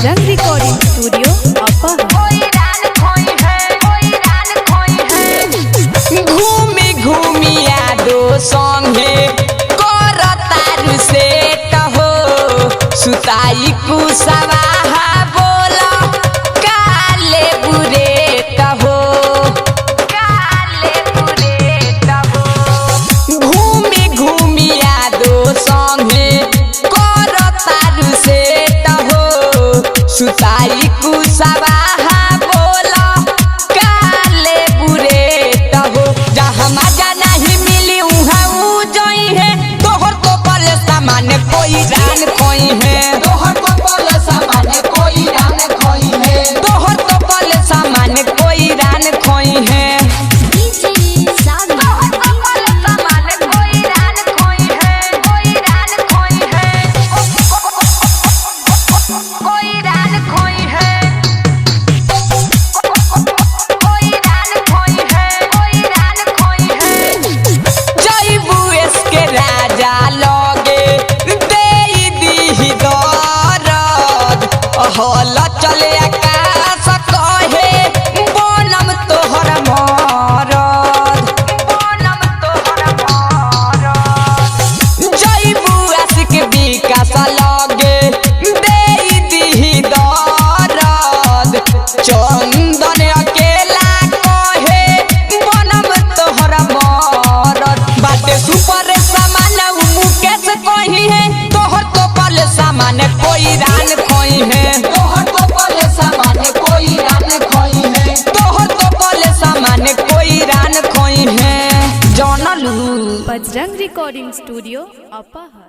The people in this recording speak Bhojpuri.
बजरंग रिकॉर्डिंग स्टूडियो घूमी घूमी यादो संगे करतारू से कहो सुताई कुसवा बोला काले बुरे कहो घूमी घूमी यादो संगे करतारू से कहो सुताई कुसवा बोला काले बुरे कहो जहाँ मजा नहीं मिली उहाँ जई है तोहर तो पल सामान कोई जान खोई है तोहर तो पल सामान कोई जान खोई है तोहर तो पल सामान कोई जान खोई है हल चले आकाश कहे बनम तोहर मरद जईबू आशिक विकास लगे दे दीही दरद चंदन अकेला कहे बनम तोहर मरद बाटे सुपर सामान मुकेश कही है तोहर तो पल सामान कोई रान खोई है तोहर तो पल सामान कोई रान खोई है तोहर तो पल सामान कोई रान खोई है जानलू बजरंग रिकॉर्डिंग स्टूडियो अपहर।